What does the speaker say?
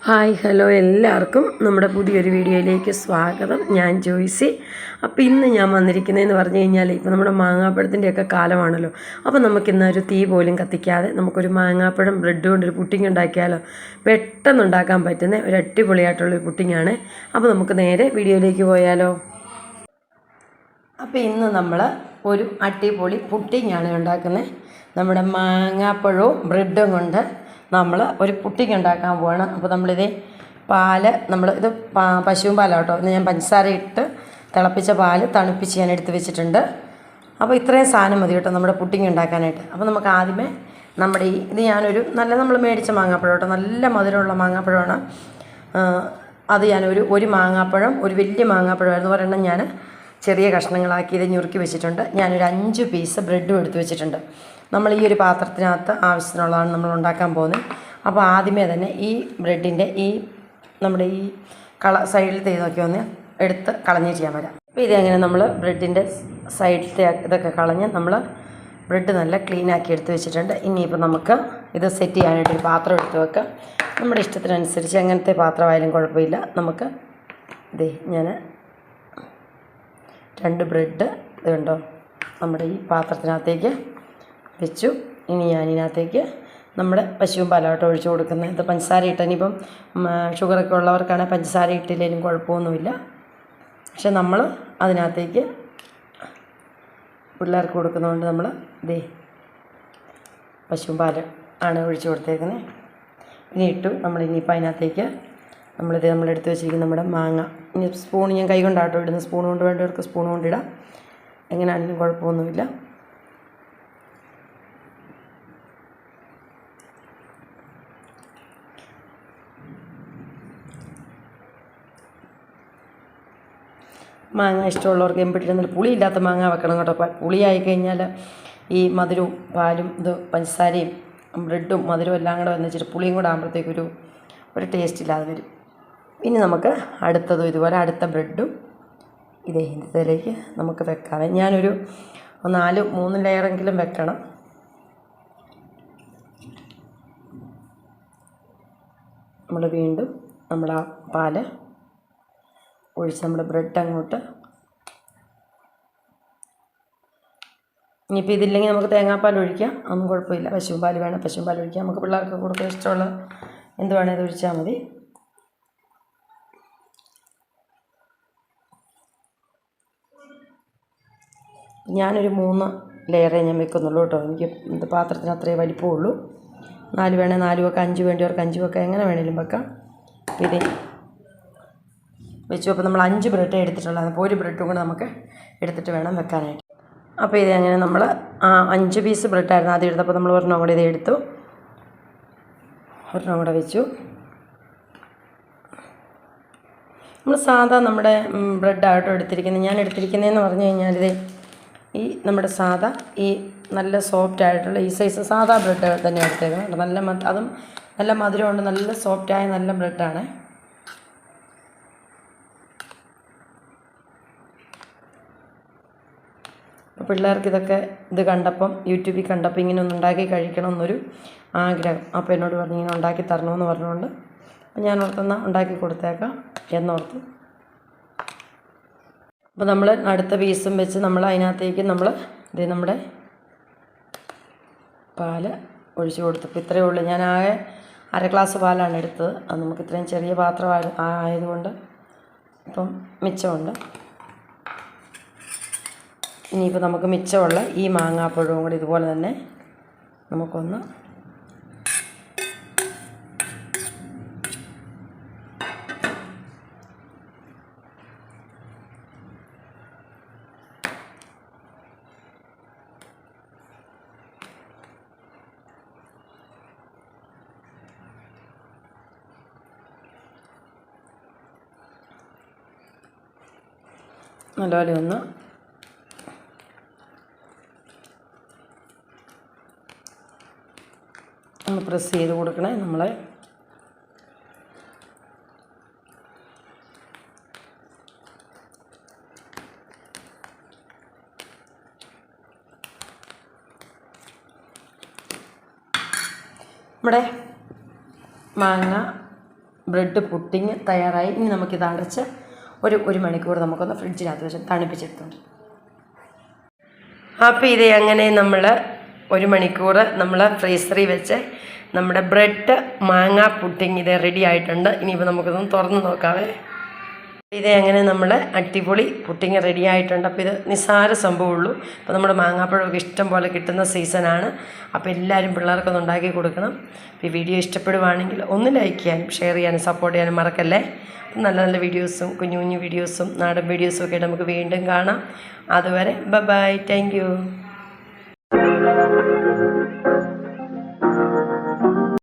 Hi hello എല്ലാവർക്കും നമ്മുടെ പുതിയൊരു വീഡിയോയിലേക്ക് സ്വാഗതം. ഞാൻ ജോയ്സി. അപ്പോൾ ഇന്ന് ഞാൻ വന്നിരിക്കുന്നതെന്ന് പറഞ്ഞു കഴിഞ്ഞാൽ ഇപ്പോൾ നമ്മുടെ മാങ്ങാപ്പഴത്തിൻ്റെയൊക്കെ കാലമാണല്ലോ. അപ്പോൾ നമുക്കിന്നൊരു തീ പോലും കത്തിക്കാതെ നമുക്കൊരു മാങ്ങാപ്പഴം ബ്രെഡ് കൊണ്ടൊരു പുഡിംഗ് ഉണ്ടാക്കിയാലോ. പെട്ടെന്ന് ഉണ്ടാക്കാൻ പറ്റുന്ന ഒരു അടിപൊളിയായിട്ടുള്ളൊരു പുഡിങ്ങാണ്. അപ്പോൾ നമുക്ക് നേരെ വീഡിയോയിലേക്ക് പോയാലോ. അപ്പോൾ ഇന്ന് നമ്മൾ ഒരു അടിപൊളി പുഡിങ്ങാണ് ഉണ്ടാക്കുന്നത്. നമ്മുടെ മാങ്ങാപ്പഴവും ബ്രെഡും കൊണ്ട് നമ്മൾ ഒരു പുഡിംഗ് ഉണ്ടാക്കാൻ പോവാണ്. അപ്പോൾ നമ്മളിത് പാല് ഇത് പശുവും പാലാണ് കേട്ടോ. ഇന്ന് ഞാൻ പഞ്ചസാര ഇട്ട് തിളപ്പിച്ച പാല് തണുപ്പിച്ച് ഞാൻ എടുത്ത് വെച്ചിട്ടുണ്ട്. അപ്പോൾ ഇത്രയും സാധനം മതി കേട്ടോ നമ്മുടെ പുഡിംഗ് ഉണ്ടാക്കാനായിട്ട്. അപ്പോൾ നമുക്ക് ആദ്യമേ നമ്മുടെ ഇത് ഞാനൊരു നമ്മൾ മേടിച്ച മാങ്ങാപ്പഴം കേട്ടോ, നല്ല മധുരമുള്ള മാങ്ങാപ്പഴമാണ്. അത് ഒരു മാങ്ങാപ്പഴം, ഒരു വലിയ മാങ്ങാപ്പഴമായിരുന്നു, ഒരെണ്ണം ഞാൻ ചെറിയ കഷ്ണങ്ങളാക്കി ഇത് ഞുറുക്കി വെച്ചിട്ടുണ്ട്. ഞാനൊരു 5 പീസ് ബ്രെഡും എടുത്ത് വെച്ചിട്ടുണ്ട്. നമ്മൾ ഈ ഒരു പാത്രത്തിനകത്ത് ആവശ്യത്തിനുള്ളതാണ് നമ്മൾ ഉണ്ടാക്കാൻ പോകുന്നത്. അപ്പോൾ ആദ്യമേ തന്നെ ഈ ബ്രെഡിൻ്റെ നമ്മുടെ ഈ സൈഡിലത്തെ ഇതൊക്കെ ഒന്ന് എടുത്ത് കളഞ്ഞ് ചെയ്യാൻ പറ്റാം. അപ്പോൾ ഇതങ്ങനെ നമ്മൾ ബ്രെഡിൻ്റെ സൈഡിലത്തെ ഇതൊക്കെ കളഞ്ഞ് നമ്മൾ ബ്രെഡ് നല്ല ക്ലീനാക്കി എടുത്ത് വെച്ചിട്ടുണ്ട്. ഇനിയിപ്പോൾ നമുക്ക് ഇത് സെറ്റ് ചെയ്യാനായിട്ടൊരു പാത്രം എടുത്ത് വെക്കാം. നമ്മുടെ ഇഷ്ടത്തിനനുസരിച്ച് എങ്ങനത്തെ പാത്രമായാലും കുഴപ്പമില്ല. നമുക്ക് ഞാൻ 2 ബ്രെഡ് ഇതുണ്ടോ നമ്മുടെ ഈ പാത്രത്തിനകത്തേക്ക് വെച്ചു. ഇനി ഞാനിതിനകത്തേക്ക് നമ്മുടെ പശുവും പാലോട്ട് ഒഴിച്ച് കൊടുക്കുന്നത്. ഇത് പഞ്ചസാര ഇട്ട്, ഇനിയിപ്പം ഷുഗറൊക്കെ ഉള്ളവർക്കാണെങ്കിൽ പഞ്ചസാര ഇട്ടില്ലെങ്കിലും കുഴപ്പമൊന്നുമില്ല. പക്ഷെ നമ്മൾ അതിനകത്തേക്ക് പിള്ളേർക്ക് കൊടുക്കുന്നതുകൊണ്ട് നമ്മൾ പശുവും പാൽ ആണ് ഒഴിച്ച് കൊടുത്തേക്കുന്നത്. ഇനി ഇട്ടു. നമ്മളിനിയിപ്പോൾ അതിനകത്തേക്ക് നമ്മളെടുത്ത് വെച്ചിരിക്കുന്ന നമ്മുടെ മാങ്ങ, ഇനി സ്പൂൺ ഞാൻ കൈ കൊണ്ടാട്ടോ ഇടുന്നത്. സ്പൂൺ കൊണ്ട് വേണ്ടവർക്ക് സ്പൂൺ കൊണ്ടിടാം, എങ്ങനെയാണെങ്കിലും കുഴപ്പമൊന്നുമില്ല. മാങ്ങ ഇഷ്ടമുള്ളവർക്ക് എമ്പിട്ടിരുന്നിട്ട് പുളിയില്ലാത്ത മാങ്ങ വെക്കണം കേട്ടോ. പുളിയായി കഴിഞ്ഞാൽ ഈ മധുരവും പാലും പഞ്ചസാരയും ബ്രെഡും മധുരവും എല്ലാം കൂടെ വന്നിച്ചിട്ട് പുളിയും കൂടെ ആകുമ്പോഴത്തേക്കൊരു ടേസ്റ്റ് ഇല്ലാതെ വരും. ഇനി നമുക്ക് അടുത്തതും ഇതുപോലെ അടുത്ത ബ്രെഡും ഇതിലേക്ക് നമുക്ക് വെക്കാം. ഞാനൊരു 3 ലെയറെങ്കിലും വെക്കണം. നമ്മൾ വീണ്ടും ആ പാല് ഒഴിച്ച് നമ്മുടെ ബ്രെഡ് അങ്ങോട്ട്. ഇനിയിപ്പോൾ ഇതില്ലെങ്കിൽ നമുക്ക് തേങ്ങാപ്പാൽ ഒഴിക്കാം, ഒന്നും കുഴപ്പമില്ല. പശുവും പാൽ വേണം, പശുവും പാൽ ഒഴിക്കാം. നമുക്ക് പിള്ളേർക്ക് കൊടുക്കാൻ ഇഷ്ടമുള്ള എന്ത് വേണേൽ അത് ഒഴിച്ചാൽ മതി. ഞാനൊരു 3 ലെയറേ ഞാൻ വെക്കുന്നുള്ളൂ കേട്ടോ. എനിക്ക് പാത്രത്തിന് അത്രയേ വലിപ്പമുള്ളൂ. 4 വേണേൽ 4 വെക്കാം, 5 വേണ്ടിയവർക്ക് 5 വെക്കാം, എങ്ങനെ വേണേലും വെക്കാം. ഇത് വെച്ചു. അപ്പോൾ നമ്മൾ 5 ബ്രെഡ് എടുത്തിട്ടുള്ളത്. അപ്പോൾ ഒരു ബ്രെഡും കൂടെ നമുക്ക് എടുത്തിട്ട് വേണം വെക്കാനായിട്ട്. അപ്പോൾ ഇത് അങ്ങനെ നമ്മൾ 5 പീസ് ബ്രെഡായിരുന്നു ആദ്യം എടുത്തപ്പോൾ നമ്മൾ ഒരെണ്ണം കൂടെ എടുത്തു, ഒരെണ്ണം കൂടെ വെച്ചു. നമ്മൾ സാധാ നമ്മുടെ ബ്രെഡായിട്ടോ എടുത്തിരിക്കുന്നത്. ഞാൻ എടുത്തിരിക്കുന്നതെന്ന് പറഞ്ഞു കഴിഞ്ഞാൽ നമ്മുടെ സാധാ നല്ല സോഫ്റ്റ് ആയിട്ടുള്ള ഈ സൈസ് സാധാ ബ്രെഡ് തന്നെ എടുത്തേക്കണം. അതും നല്ല മധുരമുണ്ട്, നല്ല സോഫ്റ്റായ നല്ല ബ്രെഡാണ്. അപ്പോൾ പിള്ളേർക്ക് ഇത് കണ്ടപ്പം യൂട്യൂബിൽ കണ്ടപ്പോൾ ഇങ്ങനെ ഒന്ന് ഉണ്ടാക്കി കഴിക്കണം എന്നൊരു ആഗ്രഹം. അപ്പോൾ എന്നോട് പറഞ്ഞു ഇങ്ങനെ ഉണ്ടാക്കി തരണമെന്ന് പറഞ്ഞുകൊണ്ട് ഞാൻ ഓർത്തെന്നാൽ ഉണ്ടാക്കി കൊടുത്തേക്കാം എന്നോർത്തു. അപ്പോൾ നമ്മൾ അടുത്ത പീസും വെച്ച് നമ്മൾ അതിനകത്തേക്ക് നമ്മുടെ പാല് ഒഴിച്ച് കൊടുത്തപ്പോൾ ഇത്രയേ ഉള്ളൂ. ഞാൻ ആകെ 1/2 ഗ്ലാസ് പാലാണ് എടുത്തത്. അത് നമുക്ക് ഇത്രയും ചെറിയ പാത്രം ആയതുകൊണ്ട് ഇപ്പം മിച്ചമുണ്ട്. ഇനിയിപ്പോൾ നമുക്ക് മിച്ചമുള്ള ഈ മാങ്ങാപ്പഴവും കൂടി ഇതുപോലെ തന്നെ നമുക്കൊന്ന് നല്ലപോലെ ഒന്ന് പ്രസ് ചെയ്ത് കൊടുക്കണേ. നമ്മളെ നമ്മുടെ മാങ്ങ ബ്രെഡ് പുഡിങ് തയ്യാറായി. ഇനി നമുക്കിത് അടച്ച് ഒരു മണിക്കൂർ നമുക്കൊന്ന് ഫ്രിഡ്ജിനകത്ത് വെച്ച് തണുപ്പിച്ചെടുത്തോണ്ട്. അപ്പോൾ ഇത് അങ്ങനെ നമ്മൾ 1 മണിക്കൂർ നമ്മൾ ഫ്രീസറിൽ വെച്ച് നമ്മുടെ ബ്രെഡ് മാങ്ങ പുഡിങ് ഇത് റെഡി ആയിട്ടുണ്ട്. ഇനിയിപ്പോൾ നമുക്കിതൊന്ന് തുറന്ന് നോക്കാവേ. ഇത് അങ്ങനെ നമ്മൾ അടിപൊളി പുഡിങ് റെഡി ആയിട്ടുണ്ട്. അപ്പോൾ ഇത് നിസ്സാര സംഭവമുള്ളൂ. അപ്പോൾ നമ്മുടെ മാങ്ങാപ്പഴമൊക്കെ ഇഷ്ടം പോലെ കിട്ടുന്ന സീസണാണ്. അപ്പോൾ എല്ലാവരും പിള്ളേർക്കൊന്ന് ഉണ്ടാക്കി കൊടുക്കണം. അപ്പോൾ ഈ വീഡിയോ ഇഷ്ടപ്പെടുവാണെങ്കിൽ ഒന്ന് ലൈക്ക് ചെയ്യാനും ഷെയർ ചെയ്യാനും സപ്പോർട്ട് ചെയ്യാനും മറക്കല്ലേ. നല്ല നല്ല വീഡിയോസും കുഞ്ഞു കുഞ്ഞു വീഡിയോസും നാടൻ വീഡിയോസും ഒക്കെ നമുക്ക് വീണ്ടും കാണാം. അതുവരെ ബൈ, താങ്ക് യു.